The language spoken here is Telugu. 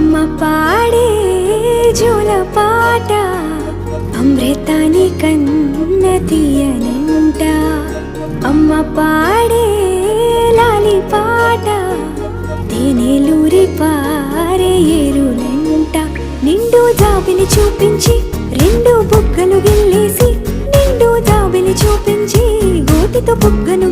అమ్మ పాడే జోల పాట అమృతాని కన్న తీయనంట. అమ్మ పాడే లాలి పాట తేనెలూరి పారే ఏరులంట. నిండు జాబిలి చూపించి రెండు బుగ్గలు గిల్లేసి, నిండు జాబిలి చూపించి గోటితో బుగ్గను